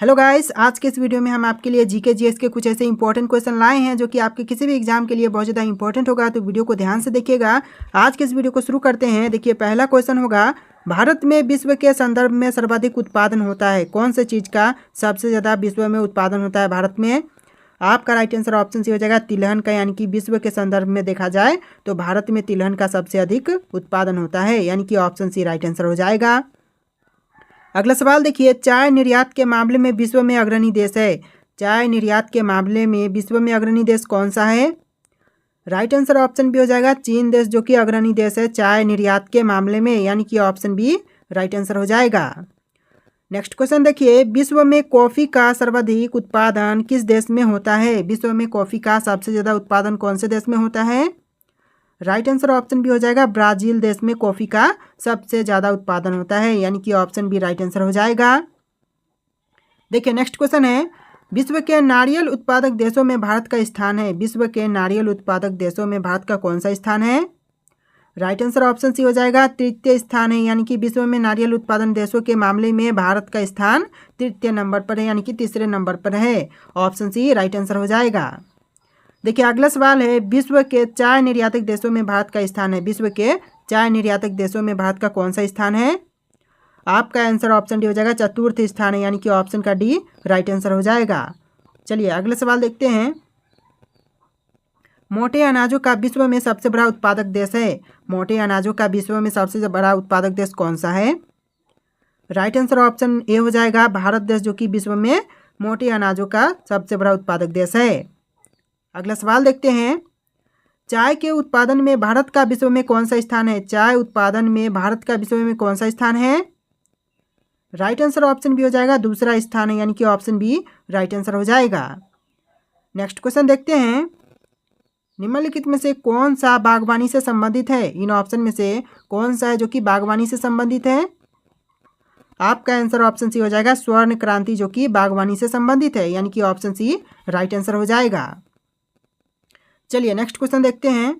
Hello guys, आज के इस वीडियो में हम आपके लिए जीके जीएस के कुछ ऐसे इंपॉर्टेंट क्वेश्चन लाए हैं जो कि आपके किसी भी एग्जाम के लिए बहुत ज़्यादा इंपॉर्टेंट होगा। तो वीडियो को ध्यान से देखिएगा। आज के इस वीडियो को शुरू करते हैं। देखिए, पहला क्वेश्चन होगा, भारत में विश्व के संदर्भ में सर्वाधिक उत्पादन होता है। कौन से चीज़ का सबसे ज़्यादा विश्व में उत्पादन होता है भारत में? आपका राइट आंसर ऑप्शन सी हो जाएगा तिलहन का, यानी कि विश्व के संदर्भ में देखा जाए तो भारत में तिलहन का सबसे अधिक उत्पादन होता है, यानी कि ऑप्शन सी राइट आंसर हो जाएगा। अगला सवाल देखिए, चाय निर्यात के मामले में विश्व में अग्रणी देश है। चाय निर्यात के मामले में विश्व में अग्रणी देश कौन सा है? राइट आंसर ऑप्शन बी हो जाएगा चीन देश, जो कि अग्रणी देश है चाय निर्यात के मामले में, यानी कि ऑप्शन बी राइट आंसर हो जाएगा। नेक्स्ट क्वेश्चन देखिए, विश्व में कॉफ़ी का सर्वाधिक उत्पादन किस देश में होता है? विश्व में कॉफ़ी का सबसे ज़्यादा उत्पादन कौन से देश में होता है? राइट आंसर ऑप्शन बी हो जाएगा ब्राज़ील देश में कॉफ़ी का सबसे ज़्यादा उत्पादन होता है, यानी कि ऑप्शन बी राइट आंसर हो जाएगा। देखिए, नेक्स्ट क्वेश्चन है, विश्व के नारियल उत्पादक देशों में भारत का स्थान है। विश्व के नारियल उत्पादक देशों में भारत का कौन सा स्थान है? राइट आंसर ऑप्शन सी हो जाएगा तृतीय स्थान है, यानी कि विश्व में नारियल उत्पादन देशों के मामले में भारत का स्थान तृतीय नंबर पर है, यानी कि तीसरे नंबर पर है। ऑप्शन सी राइट आंसर हो जाएगा। देखिए, अगला सवाल है, विश्व के चाय निर्यातक देशों में भारत का स्थान है। विश्व के चाय निर्यातक देशों में भारत का कौन सा स्थान है? आपका आंसर ऑप्शन डी हो जाएगा चतुर्थ स्थान है, यानी कि ऑप्शन का डी राइट आंसर हो जाएगा। चलिए अगला सवाल देखते हैं, मोटे अनाजों का विश्व में सबसे बड़ा उत्पादक देश है। मोटे अनाजों का विश्व में सबसे बड़ा उत्पादक देश कौन सा है? राइट आंसर ऑप्शन ए हो जाएगा भारत देश, जो कि विश्व में मोटे अनाजों का सबसे बड़ा उत्पादक देश है। अगला सवाल देखते हैं, चाय के उत्पादन में भारत का विश्व में कौन सा स्थान है? चाय उत्पादन में भारत का विश्व में कौन सा स्थान है? राइट आंसर ऑप्शन बी हो जाएगा दूसरा स्थान है, यानी कि ऑप्शन बी राइट आंसर हो जाएगा। नेक्स्ट क्वेश्चन देखते हैं, निम्नलिखित में से कौन सा बागवानी से संबंधित है? इन ऑप्शन में से कौन सा है जो कि बागवानी से संबंधित है? आपका आंसर ऑप्शन सी हो जाएगा स्वर्ण क्रांति, जो कि बागवानी से संबंधित है, यानी कि ऑप्शन सी राइट आंसर हो जाएगा। चलिए नेक्स्ट क्वेश्चन देखते हैं,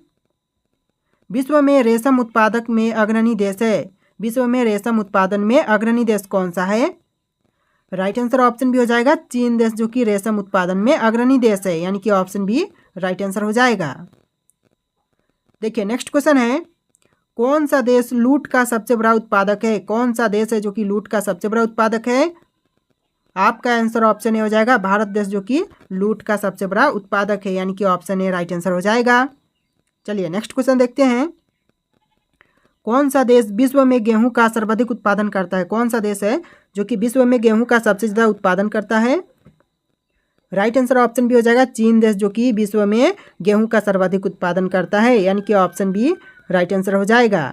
विश्व में रेशम उत्पादक में अग्रणी देश है। विश्व में रेशम उत्पादन में अग्रणी देश कौन सा है? राइट आंसर ऑप्शन बी हो जाएगा चीन देश, जो कि रेशम उत्पादन में अग्रणी देश है, यानी कि ऑप्शन बी राइट आंसर हो जाएगा। देखिए, नेक्स्ट क्वेश्चन है, कौन सा देश लूट का सबसे बड़ा उत्पादक है? कौन सा देश है जो कि लूट का सबसे बड़ा उत्पादक है? आपका आंसर ऑप्शन ए हो जाएगा भारत देश, जो कि लूट का सबसे बड़ा उत्पादक है, यानी कि ऑप्शन ए राइट आंसर हो जाएगा। चलिए नेक्स्ट क्वेश्चन देखते हैं, कौन सा देश विश्व में गेहूं का सर्वाधिक उत्पादन करता है? कौन सा देश है जो कि विश्व में गेहूं का सबसे ज़्यादा उत्पादन करता है? राइट आंसर ऑप्शन बी हो जाएगा चीन देश, जो कि विश्व में गेहूं का सर्वाधिक उत्पादन करता है, यानी कि ऑप्शन बी राइट आंसर हो जाएगा।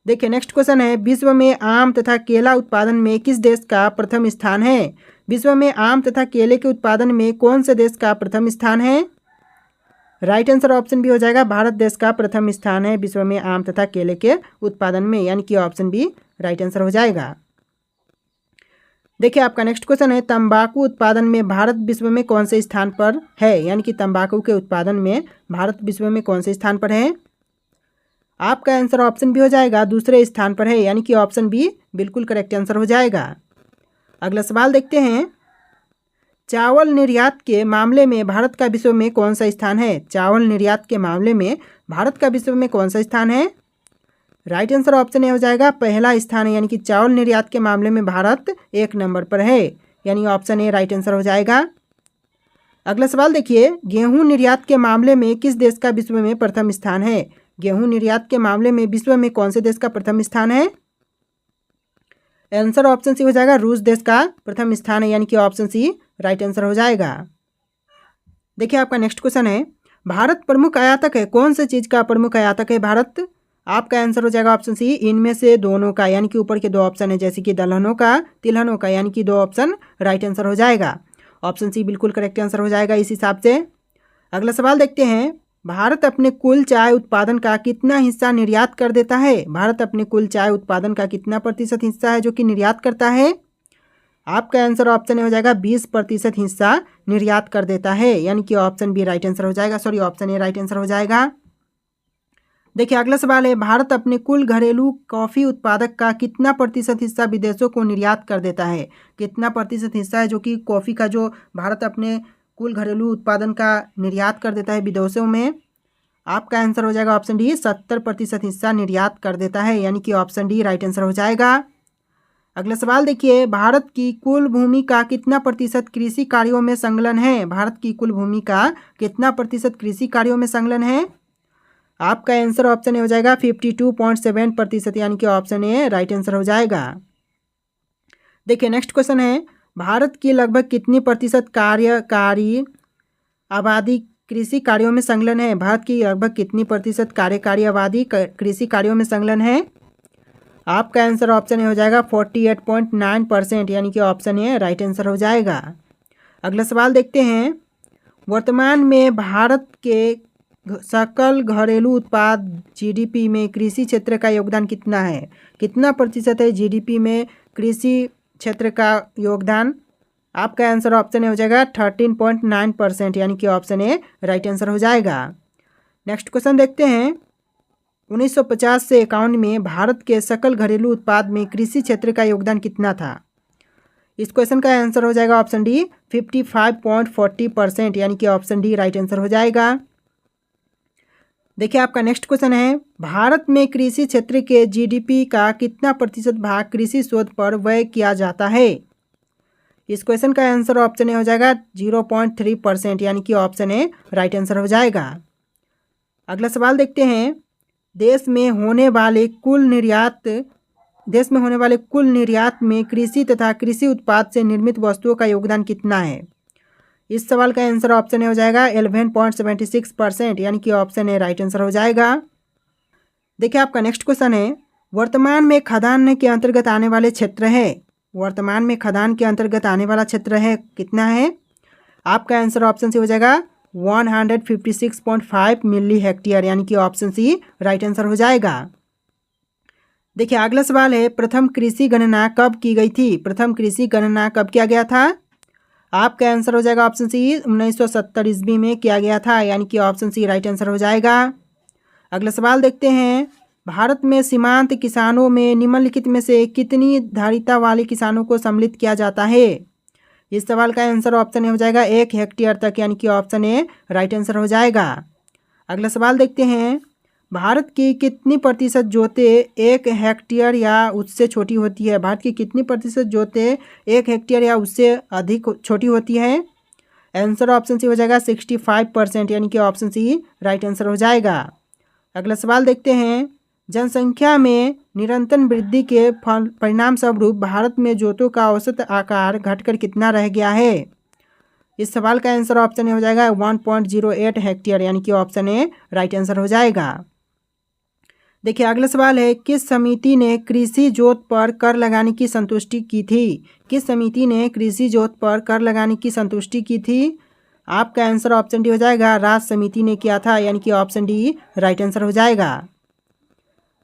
देखिए, नेक्स्ट क्वेश्चन है, विश्व में आम तथा केला उत्पादन में किस देश का प्रथम स्थान है? विश्व में आम तथा केले के उत्पादन में कौन से देश का प्रथम स्थान है? राइट आंसर ऑप्शन बी हो जाएगा भारत देश का प्रथम स्थान है विश्व में आम तथा केले के उत्पादन में, यानी कि ऑप्शन बी राइट आंसर हो जाएगा। देखिए, आपका नेक्स्ट क्वेश्चन है, तंबाकू उत्पादन में भारत विश्व में कौन से स्थान पर है? यानी कि तंबाकू के उत्पादन में भारत विश्व में कौन से स्थान पर है? आपका आंसर ऑप्शन बी हो जाएगा दूसरे स्थान पर है, यानी कि ऑप्शन बी बिल्कुल करेक्ट आंसर हो जाएगा। अगला सवाल देखते हैं, चावल निर्यात के मामले में भारत का विश्व में कौन सा स्थान है? चावल निर्यात के मामले में भारत का विश्व में कौन सा स्थान है? राइट आंसर ऑप्शन ए हो जाएगा पहला स्थान है, यानी कि चावल निर्यात के मामले में भारत एक नंबर पर है, यानी ऑप्शन ए राइट आंसर हो जाएगा। अगला सवाल देखिए, गेहूं निर्यात के मामले में किस देश का विश्व में प्रथम स्थान है? गेहूं निर्यात के मामले में विश्व में कौन से देश का प्रथम स्थान है? आंसर ऑप्शन सी हो जाएगा रूस देश का प्रथम स्थान है, यानी कि ऑप्शन सी राइट आंसर हो जाएगा। देखिए, आपका नेक्स्ट क्वेश्चन है, भारत प्रमुख आयातक है। कौन सी चीज़ का प्रमुख आयातक है भारत? आपका आंसर हो जाएगा ऑप्शन सी इनमें से दोनों का, यानी कि ऊपर के दो ऑप्शन है, जैसे कि दलहनों का तिलहनों का, यानी कि दो ऑप्शन राइट आंसर हो जाएगा। ऑप्शन सी बिल्कुल करेक्ट आंसर हो जाएगा इस हिसाब से। अगला सवाल देखते हैं, भारत अपने कुल चाय उत्पादन का कितना हिस्सा निर्यात कर देता है? भारत अपने कुल चाय उत्पादन का कितना प्रतिशत हिस्सा है जो कि निर्यात करता है? आपका आंसर ऑप्शन ए हो जाएगा 20% हिस्सा निर्यात कर देता है, यानी कि ऑप्शन बी राइट आंसर हो जाएगा, ऑप्शन ए राइट आंसर हो जाएगा। देखिए अगला सवाल है, भारत अपने कुल घरेलू कॉफ़ी उत्पादक का कितना प्रतिशत हिस्सा विदेशों को निर्यात कर देता है? कितना प्रतिशत हिस्सा है जो कि कॉफ़ी का जो भारत अपने कुल घरेलू उत्पादन का निर्यात कर देता है विदेशों में? आपका आंसर हो जाएगा ऑप्शन डी, 70% हिस्सा निर्यात कर देता है, यानी कि ऑप्शन डी राइट आंसर हो जाएगा। अगला सवाल देखिए, भारत की कुल भूमि का कितना प्रतिशत कृषि कार्यों में संलग्न है? भारत की कुल भूमि का कितना प्रतिशत कृषि कार्यों में संलग्न है? आपका आंसर ऑप्शन ए हो जाएगा 52.7%, यानी कि ऑप्शन ए राइट आंसर हो जाएगा। देखिए नेक्स्ट क्वेश्चन है, भारत की लगभग कितनी प्रतिशत कार्यकारी आबादी कृषि कार्यों में संलग्न है? भारत की लगभग कितनी प्रतिशत कार्यकारी आबादी कृषि कार्यों में संलग्न है? आपका आंसर ऑप्शन ए हो जाएगा 48.9%, यानी कि ऑप्शन ए राइट आंसर हो जाएगा। अगला सवाल देखते हैं, वर्तमान में भारत के सकल घरेलू उत्पाद जीडीपी में कृषि क्षेत्र का योगदान कितना है? कितना प्रतिशत है जीडीपी में कृषि क्षेत्र का योगदान? आपका आंसर ऑप्शन ए हो जाएगा 13.9%, यानी कि ऑप्शन ए राइट आंसर हो जाएगा। नेक्स्ट क्वेश्चन देखते हैं, 1950 से 51 में भारत के सकल घरेलू उत्पाद में कृषि क्षेत्र का योगदान कितना था? इस क्वेश्चन का आंसर हो जाएगा ऑप्शन डी 55.40%, यानी कि ऑप्शन डी राइट आंसर हो जाएगा। देखिए आपका नेक्स्ट क्वेश्चन है, भारत में कृषि क्षेत्र के जीडीपी का कितना प्रतिशत भाग कृषि शोध पर व्यय किया जाता है? इस क्वेश्चन का आंसर ऑप्शन ए हो जाएगा 0.3%, यानी कि ऑप्शन ए राइट आंसर हो जाएगा। अगला सवाल देखते हैं, देश में होने वाले कुल निर्यात में कृषि तथा कृषि उत्पाद से निर्मित वस्तुओं का योगदान कितना है? इस सवाल का आंसर ऑप्शन ए हो जाएगा 11.76%, यानी कि ऑप्शन ए राइट आंसर हो जाएगा। देखिए आपका नेक्स्ट क्वेश्चन है, वर्तमान में खदान के अंतर्गत आने वाले क्षेत्र है, वर्तमान में खदान के अंतर्गत आने वाला क्षेत्र है कितना है? आपका आंसर ऑप्शन सी हो जाएगा 156.5 मिली हेक्टेयर, यानी कि ऑप्शन सी राइट आंसर हो जाएगा। देखिए अगला सवाल है, प्रथम कृषि गणना कब की गई थी? प्रथम कृषि गणना कब किया गया था? आपका आंसर हो जाएगा ऑप्शन सी 1970 ईस्वी में किया गया था, यानी कि ऑप्शन सी राइट आंसर हो जाएगा। अगला सवाल देखते हैं, भारत में सीमांत किसानों में निम्नलिखित में से कितनी धारिता वाले किसानों को सम्मिलित किया जाता है? इस सवाल का आंसर ऑप्शन ए हो जाएगा 1 हेक्टेयर तक, यानी कि ऑप्शन ए राइट आंसर हो जाएगा। अगला सवाल देखते हैं, भारत की कितनी प्रतिशत जोतें 1 हेक्टेयर या उससे छोटी होती है? भारत की कितनी प्रतिशत जोतें 1 हेक्टेयर या उससे अधिक छोटी होती है? आंसर ऑप्शन सी हो जाएगा 65%, यानी कि ऑप्शन सी राइट आंसर हो जाएगा। अगला सवाल देखते हैं, जनसंख्या में निरंतर वृद्धि के परिणाम स्वरूप भारत में जोतों का औसत आकार घटकर कितना रह गया है? इस सवाल का आंसर ऑप्शन ए हो जाएगा 1.08 हेक्टेयर, यानी कि ऑप्शन ए राइट आंसर हो जाएगा। देखिए अगला सवाल है, किस समिति ने कृषि जोत पर कर लगाने की संतुष्टि की थी? किस समिति ने कृषि जोत पर कर लगाने की संतुष्टि की थी? आपका आंसर ऑप्शन डी हो जाएगा राज्य समिति ने किया था, यानी कि ऑप्शन डी राइट आंसर हो जाएगा।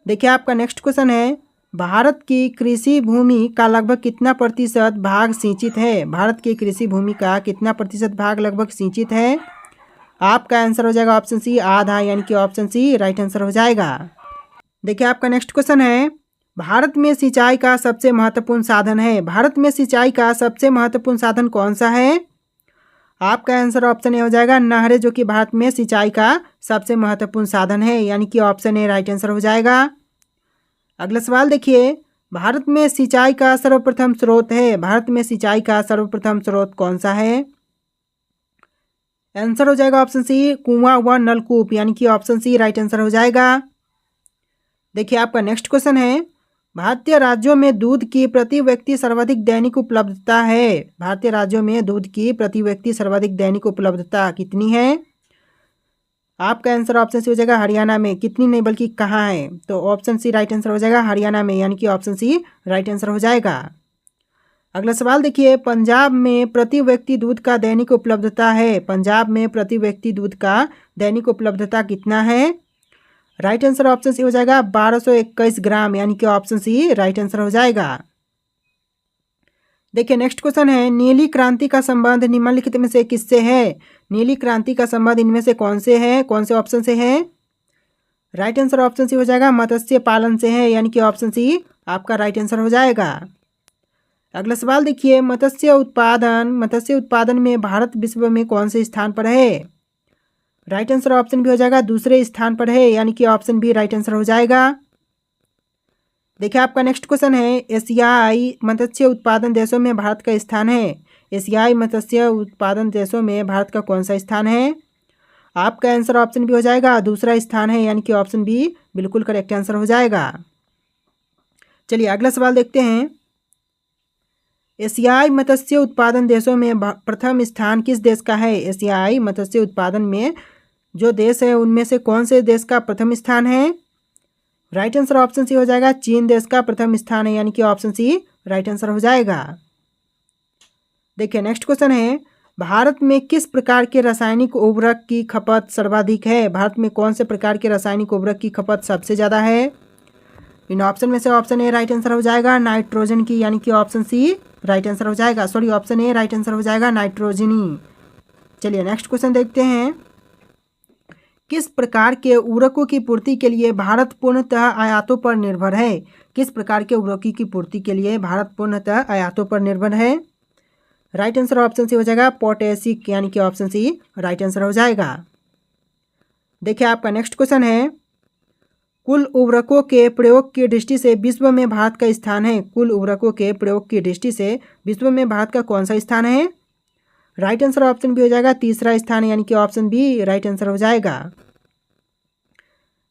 देखिए आपका नेक्स्ट क्वेश्चन है, भारत की कृषि भूमि का लगभग कितना प्रतिशत भाग सिंचित है? भारत की कृषि भूमि का कितना प्रतिशत भाग लगभग सिंचित है? आपका आंसर हो जाएगा ऑप्शन सी आधा, यानी कि ऑप्शन सी राइट आंसर हो जाएगा। देखिए आपका नेक्स्ट क्वेश्चन है, भारत में सिंचाई का सबसे महत्वपूर्ण साधन है, भारत में सिंचाई का सबसे महत्वपूर्ण साधन कौन सा है? आपका आंसर ऑप्शन ए हो जाएगा नहरें, जो कि भारत में सिंचाई का सबसे महत्वपूर्ण साधन है, यानी कि ऑप्शन ए राइट आंसर हो जाएगा। अगला सवाल देखिए, भारत में सिंचाई का सर्वप्रथम स्रोत है, भारत में सिंचाई का सर्वप्रथम स्रोत कौन सा है? आंसर हो जाएगा ऑप्शन सी कुआं व नलकूप, यानी कि ऑप्शन सी राइट आंसर हो जाएगा। देखिए आपका नेक्स्ट क्वेश्चन है, भारतीय राज्यों में दूध की प्रति व्यक्ति सर्वाधिक दैनिक उपलब्धता है, भारतीय राज्यों में दूध की प्रति व्यक्ति सर्वाधिक दैनिक उपलब्धता कितनी है? आपका आंसर ऑप्शन सी हो जाएगा हरियाणा में, कितनी नहीं बल्कि कहाँ है, तो ऑप्शन सी राइट आंसर हो जाएगा हरियाणा में, यानी कि ऑप्शन सी राइट आंसर हो जाएगा। अगला सवाल देखिए, पंजाब में प्रति व्यक्ति दूध का दैनिक उपलब्धता है, पंजाब में प्रति व्यक्ति दूध का दैनिक उपलब्धता कितना है? राइट आंसर ऑप्शन सी हो जाएगा 1221 ग्राम, यानी कि ऑप्शन सी राइट आंसर हो जाएगा। देखिए नेक्स्ट क्वेश्चन है, नीली क्रांति का संबंध निम्नलिखित में से किससे है? नीली क्रांति का संबंध इनमें से कौन से है, कौन से ऑप्शन से है? राइट आंसर ऑप्शन सी हो जाएगा मत्स्य पालन से है, यानी कि ऑप्शन सी आपका राइट आंसर हो जाएगा। अगला सवाल देखिए, मत्स्य उत्पादन में भारत विश्व में कौन से स्थान पर है? राइट आंसर ऑप्शन भी हो जाएगा दूसरे स्थान पर है, यानी कि ऑप्शन बी राइट आंसर हो जाएगा। देखिए आपका नेक्स्ट क्वेश्चन है, एशियाई मत्स्य उत्पादन देशों में भारत का स्थान है। एशियाई मत्स्य उत्पादन देशों में भारत का कौन सा स्थान है? आपका आंसर ऑप्शन बी हो जाएगा दूसरा स्थान है, यानी कि ऑप्शन बी बिल्कुल करेक्ट आंसर हो जाएगा। चलिए अगला सवाल देखते हैं, एशियाई मत्स्य उत्पादन देशों में प्रथम स्थान किस देश का है? एशियाई मत्स्य उत्पादन में जो देश है उनमें से कौन से देश का प्रथम स्थान है? राइट आंसर ऑप्शन सी हो जाएगा चीन देश का प्रथम स्थान है, यानी कि ऑप्शन सी राइट आंसर हो जाएगा। देखिए नेक्स्ट क्वेश्चन है, भारत में किस प्रकार के रासायनिक उर्वरक की खपत सर्वाधिक है? भारत में कौन से प्रकार के रासायनिक उर्वरक की खपत सबसे ज़्यादा है? इन ऑप्शन में से ऑप्शन ए राइट आंसर हो जाएगा नाइट्रोजन की, यानी कि ऑप्शन सी राइट आंसर हो जाएगा। Sorry, option A right answer हो जाएगा नाइट्रोजनी। चलिए नेक्स्ट क्वेश्चन देखते हैं, किस प्रकार के उर्वरकों की पूर्ति के लिए भारत पूर्णतः आयातों पर निर्भर है? किस प्रकार के उर्वरकों की पूर्ति के लिए भारत पूर्णतः आयातों पर निर्भर है? राइट आंसर ऑप्शन सी हो जाएगा पोटेशिक, यानी कि ऑप्शन सी राइट आंसर हो जाएगा। देखिए आपका नेक्स्ट क्वेश्चन है, कुल उर्वरकों के प्रयोग की दृष्टि से विश्व में भारत का स्थान है। कुल उर्वरकों के प्रयोग की दृष्टि से विश्व में भारत का कौन सा स्थान है? राइट आंसर ऑप्शन बी हो जाएगा तीसरा स्थान है, यानी कि ऑप्शन बी राइट आंसर हो जाएगा।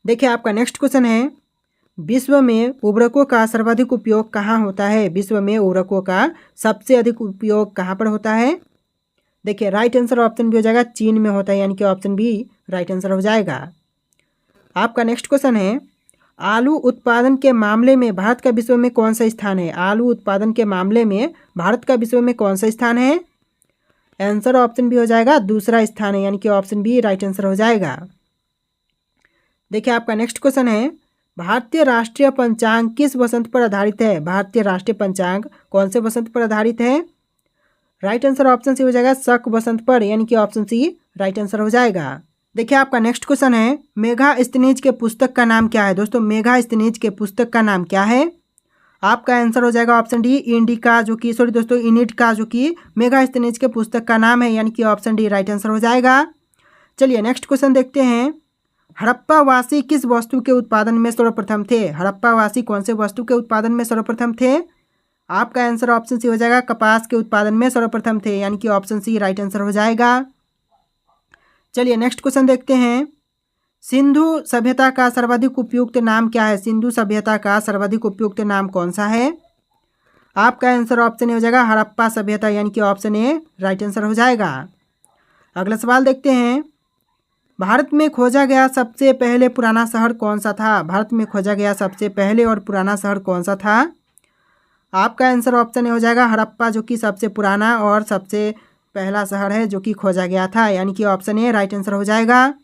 देखिए आपका नेक्स्ट क्वेश्चन है, विश्व में उर्वरकों का सर्वाधिक उपयोग कहाँ होता है? विश्व में उर्वरकों का सबसे अधिक उपयोग कहाँ पर होता है? देखिए राइट आंसर ऑप्शन बी हो जाएगा चीन में होता है, यानी कि ऑप्शन बी राइट आंसर हो जाएगा। आपका नेक्स्ट क्वेश्चन है, आलू उत्पादन के मामले में भारत का विश्व में कौन सा स्थान है? आलू उत्पादन के मामले में भारत का विश्व में कौन सा स्थान है? आंसर ऑप्शन बी हो जाएगा दूसरा स्थान है, यानी कि ऑप्शन बी राइट आंसर हो जाएगा। देखिए आपका नेक्स्ट क्वेश्चन है, भारतीय राष्ट्रीय पंचांग किस वसंत पर आधारित है? भारतीय राष्ट्रीय पंचांग कौन से वसंत पर आधारित है? राइट आंसर ऑप्शन सी हो जाएगा शक वसंत पर, यानी कि ऑप्शन सी राइट आंसर हो जाएगा। देखिए आपका नेक्स्ट क्वेश्चन है, मेगास्थनीज के पुस्तक का नाम क्या है? दोस्तों मेगास्थनीज के पुस्तक का नाम क्या है? आपका आंसर हो जाएगा ऑप्शन डी इंडिका, जो कि यूनिट का जो कि मेगास्थनीज के पुस्तक का नाम है, यानी कि ऑप्शन डी राइट आंसर हो जाएगा। चलिए नेक्स्ट क्वेश्चन देखते हैं, हड़प्पावासी किस वस्तु के उत्पादन में सर्वप्रथम थे? हड़प्पावासी कौन से वस्तु के उत्पादन में सर्वप्रथम थे? आपका आंसर ऑप्शन सी हो जाएगा कपास के उत्पादन में सर्वप्रथम थे, यानी कि ऑप्शन सी राइट आंसर हो जाएगा। चलिए नेक्स्ट क्वेश्चन देखते हैं, सिंधु सभ्यता का सर्वाधिक उपयुक्त नाम क्या है? सिंधु सभ्यता का सर्वाधिक उपयुक्त नाम कौन सा है? आपका आंसर ऑप्शन ए हो जाएगा हड़प्पा सभ्यता, यानी कि ऑप्शन ए राइट आंसर हो जाएगा। अगला सवाल देखते हैं, भारत में खोजा गया सबसे पहले पुराना शहर कौन सा था? भारत में खोजा गया सबसे पहले और पुराना शहर कौन सा था? आपका आंसर ऑप्शन ए हो जाएगा हड़प्पा, जो कि सबसे पुराना और सबसे पहला शहर है जो कि खोजा गया था, यानी कि ऑप्शन ए राइट आंसर हो जाएगा।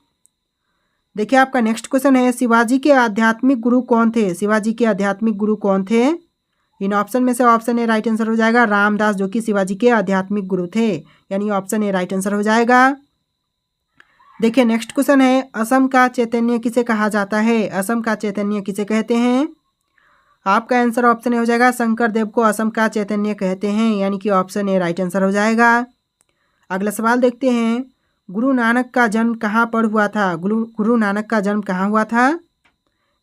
देखिए आपका नेक्स्ट क्वेश्चन है, शिवाजी के आध्यात्मिक गुरु कौन थे? शिवाजी के आध्यात्मिक गुरु कौन थे? इन ऑप्शन में से ऑप्शन ए राइट आंसर हो जाएगा रामदास, जो कि शिवाजी के आध्यात्मिक गुरु थे, यानी ऑप्शन ए राइट आंसर हो जाएगा। देखिए नेक्स्ट क्वेश्चन है, असम का चैतन्य किसे कहा जाता है? असम का चैतन्य किसे कहते हैं? आपका आंसर ऑप्शन ए हो जाएगा शंकर देव को असम का चैतन्य कहते हैं, यानी कि ऑप्शन ए राइट आंसर हो जाएगा। अगला सवाल देखते हैं, गुरु नानक का जन्म कहाँ पर हुआ था? गुरु नानक का जन्म कहाँ हुआ था?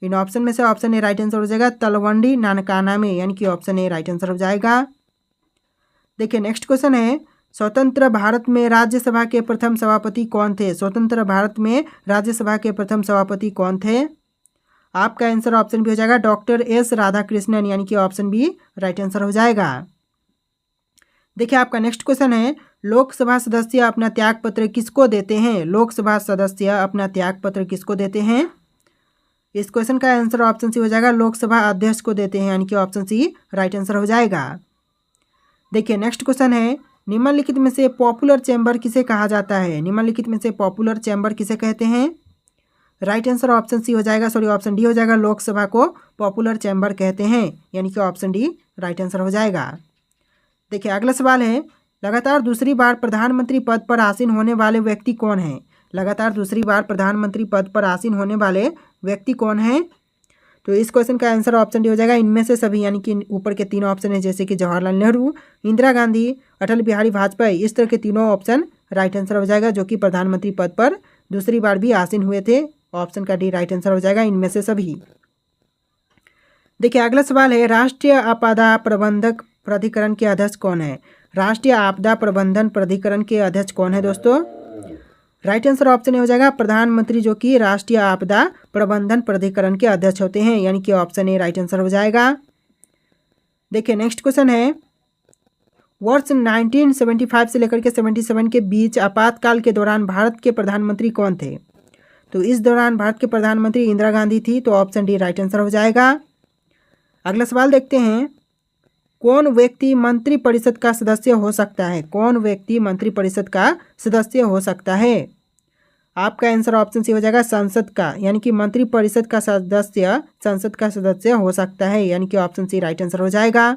इन ऑप्शन में से ऑप्शन ए राइट आंसर हो जाएगा तलवंडी नानकाना में, यानी कि ऑप्शन ए राइट आंसर हो जाएगा। देखिए नेक्स्ट क्वेश्चन है, स्वतंत्र भारत में राज्यसभा के प्रथम सभापति कौन थे? स्वतंत्र भारत में राज्यसभा के प्रथम सभापति कौन थे? आपका आंसर ऑप्शन बी हो जाएगा डॉक्टर एस राधाकृष्णन, यानी कि ऑप्शन बी राइट आंसर हो जाएगा। देखिए आपका नेक्स्ट क्वेश्चन है, लोकसभा सदस्य अपना त्यागपत्र किसको देते हैं? लोकसभा सदस्य अपना त्यागपत्र किसको देते हैं? इस क्वेश्चन का आंसर ऑप्शन सी हो जाएगा लोकसभा अध्यक्ष को देते हैं, यानी कि ऑप्शन सी राइट आंसर हो जाएगा। देखिए नेक्स्ट क्वेश्चन है, निम्नलिखित में से पॉपुलर चैम्बर किसे कहा जाता है? निम्नलिखित में से पॉपुलर चैम्बर किसे कहते हैं? राइट आंसर ऑप्शन सी हो जाएगा, ऑप्शन डी हो जाएगा लोकसभा को पॉपुलर चैम्बर कहते हैं, यानी कि ऑप्शन डी राइट आंसर हो जाएगा। देखिए अगला सवाल है, लगातार दूसरी बार प्रधानमंत्री पद पर आसीन होने वाले व्यक्ति कौन है? लगातार दूसरी बार प्रधानमंत्री पद पर आसीन होने वाले व्यक्ति कौन है? तो इस क्वेश्चन का आंसर ऑप्शन डी हो जाएगा इनमें से सभी, यानी कि ऊपर के तीनों ऑप्शन है जैसे कि जवाहरलाल नेहरू, इंदिरा गांधी, अटल बिहारी वाजपेयी, इस तरह के तीनों ऑप्शन राइट आंसर हो जाएगा, जो कि प्रधानमंत्री पद पर दूसरी बार भी आसीन हुए थे। ऑप्शन का डी राइट आंसर हो जाएगा इनमें से सभी। देखिए अगला सवाल है, राष्ट्रीय आपदा प्रबंधक प्राधिकरण के अध्यक्ष कौन है? राष्ट्रीय आपदा प्रबंधन प्राधिकरण के अध्यक्ष कौन है दोस्तों? राइट आंसर ऑप्शन ए हो जाएगा प्रधानमंत्री, जो कि राष्ट्रीय आपदा प्रबंधन प्राधिकरण के अध्यक्ष होते हैं, यानी कि ऑप्शन ए राइट आंसर हो जाएगा। देखिए नेक्स्ट क्वेश्चन है, वर्ष 1975 से लेकर के 77 के बीच आपातकाल के दौरान भारत के प्रधानमंत्री कौन थे? तो इस दौरान भारत के प्रधानमंत्री इंदिरा गांधी थी, तो ऑप्शन डी राइट आंसर हो जाएगा। अगला सवाल देखते हैं, कौन व्यक्ति मंत्रिपरिषद का सदस्य हो सकता है? कौन व्यक्ति मंत्रिपरिषद का सदस्य हो सकता है? आपका आंसर ऑप्शन सी हो जाएगा संसद का, यानी कि मंत्रिपरिषद का सदस्य संसद का सदस्य हो सकता है, यानी कि ऑप्शन सी राइट आंसर हो जाएगा।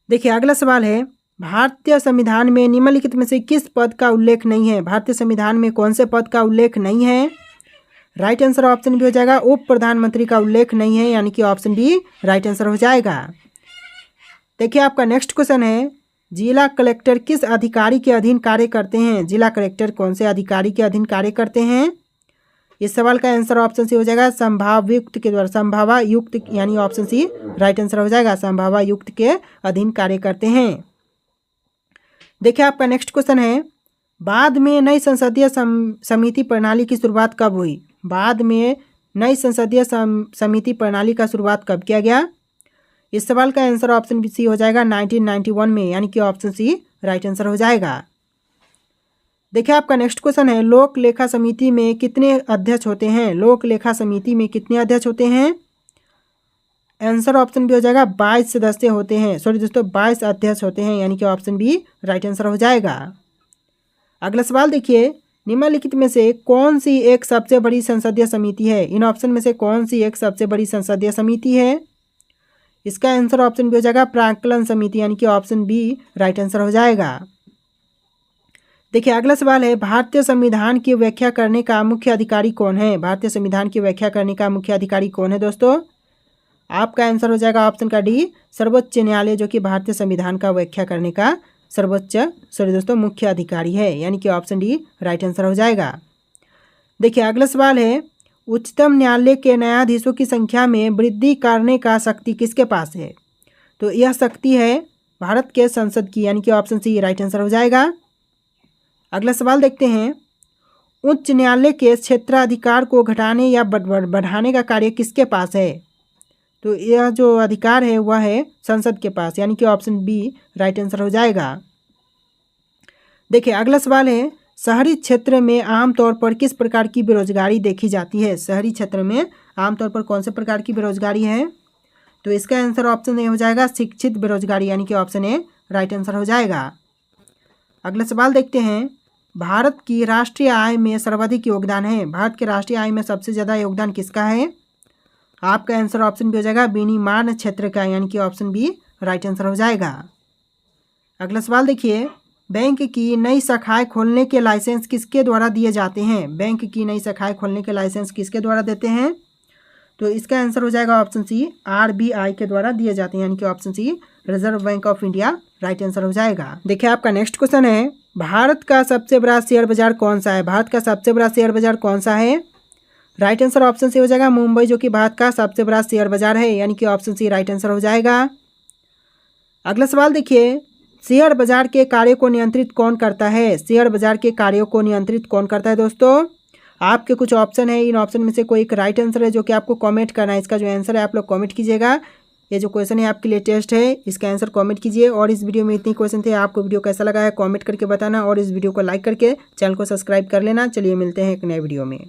देखिए अगला सवाल है, भारतीय संविधान में निम्नलिखित में से किस पद का उल्लेख नहीं है? भारतीय संविधान में कौन से पद का उल्लेख नहीं है? राइट आंसर ऑप्शन भी हो जाएगा उप प्रधानमंत्री का उल्लेख नहीं है, यानी कि ऑप्शन डी राइट आंसर हो जाएगा। देखिए आपका नेक्स्ट क्वेश्चन है, जिला कलेक्टर किस अधिकारी के अधीन कार्य करते हैं? जिला कलेक्टर कौन से अधिकारी के अधीन कार्य करते हैं? इस सवाल का आंसर ऑप्शन सी हो जाएगा संभावायुक्त के द्वारा, संभावायुक्त यानी ऑप्शन सी राइट आंसर हो जाएगा, संभावायुक्त के अधीन कार्य करते हैं। देखिए आपका नेक्स्ट क्वेश्चन है, बाद में नई संसदीय समिति प्रणाली की शुरुआत कब हुई? बाद में नई संसदीय समिति प्रणाली का शुरुआत कब किया गया? इस सवाल का आंसर ऑप्शन सी हो जाएगा 1991 में, यानी कि ऑप्शन सी राइट आंसर हो जाएगा। देखिए आपका नेक्स्ट क्वेश्चन है, लोक लेखा समिति में कितने अध्यक्ष होते हैं? लोक लेखा समिति में कितने अध्यक्ष होते हैं? आंसर ऑप्शन बी हो जाएगा 22 सदस्य होते हैं, सॉरी दोस्तों 22 अध्यक्ष होते हैं, यानी कि ऑप्शन बी राइट आंसर हो जाएगा। अगला सवाल देखिए, निम्नलिखित में से कौन सी एक सबसे बड़ी संसदीय समिति है? इन ऑप्शन में से कौन सी एक सबसे बड़ी संसदीय समिति है? इसका आंसर ऑप्शन बी हो जाएगा प्राक्कलन समिति, यानी कि ऑप्शन बी राइट आंसर हो जाएगा। देखिए अगला सवाल है, भारतीय संविधान की व्याख्या करने का मुख्य अधिकारी कौन है? भारतीय संविधान की व्याख्या करने का मुख्य अधिकारी कौन है दोस्तों? आपका आंसर हो जाएगा ऑप्शन का डी सर्वोच्च न्यायालय, जो कि भारतीय संविधान का व्याख्या करने का मुख्य अधिकारी है, यानी कि ऑप्शन डी राइट आंसर हो जाएगा। देखिए अगला सवाल है, उच्चतम न्यायालय के न्यायाधीशों की संख्या में वृद्धि करने का शक्ति किसके पास है? तो यह शक्ति है भारत के संसद की, यानी कि ऑप्शन सी राइट आंसर हो जाएगा। अगला सवाल देखते हैं, उच्च न्यायालय के क्षेत्राधिकार को घटाने या बढ़ाने का कार्य किसके पास है? तो यह जो अधिकार है वह है संसद के पास, यानी कि ऑप्शन बी राइट आंसर हो जाएगा। देखिए अगला सवाल है, शहरी क्षेत्र में आमतौर पर किस प्रकार की बेरोजगारी देखी जाती है? शहरी क्षेत्र में आमतौर पर कौन से प्रकार की बेरोजगारी है? तो इसका आंसर ऑप्शन ए हो जाएगा शिक्षित बेरोजगारी, यानी कि ऑप्शन ए राइट आंसर हो जाएगा। अगला सवाल देखते हैं, भारत की राष्ट्रीय आय में सर्वाधिक योगदान है? भारत के राष्ट्रीय आय में सबसे ज़्यादा योगदान किसका है? आपका आंसर ऑप्शन बी हो जाएगा विनिर्माण क्षेत्र का, यानी कि ऑप्शन बी राइट आंसर हो जाएगा। अगला सवाल देखिए, बैंक की नई शाखाएं खोलने के लाइसेंस किसके द्वारा दिए जाते हैं? बैंक की नई शाखाएं खोलने के लाइसेंस किसके द्वारा देते हैं? तो इसका आंसर हो जाएगा ऑप्शन सी RBI के द्वारा दिए जाते हैं, यानी कि option C reserve bank of India right answer हो जाएगा। देखिए आपका नेक्स्ट क्वेश्चन है, भारत का सबसे बड़ा शेयर बाजार कौन सा है? भारत का सबसे बड़ा शेयर बाजार कौन सा है? राइट आंसर ऑप्शन सी हो जाएगा मुंबई, जो कि भारत का सबसे बड़ा शेयर बाजार है, यानी कि ऑप्शन सी राइट आंसर हो जाएगा। अगला सवाल देखिए, शेयर बाजार के कार्यों को नियंत्रित कौन करता है? शेयर बाजार के कार्यों को नियंत्रित कौन करता है दोस्तों? आपके कुछ ऑप्शन है, इन ऑप्शन में से कोई एक राइट आंसर है जो कि आपको कमेंट करना है। इसका जो आंसर है आप लोग कमेंट कीजिएगा। ये जो क्वेश्चन है आपके लिए टेस्ट है, इसका आंसर कमेंट कीजिए। और इस वीडियो में इतने क्वेश्चन थे, आपको वीडियो कैसा लगा है कमेंट करके बताना, और इस वीडियो को लाइक करके चैनल को सब्सक्राइब कर लेना। चलिए मिलते हैं एक नए वीडियो में।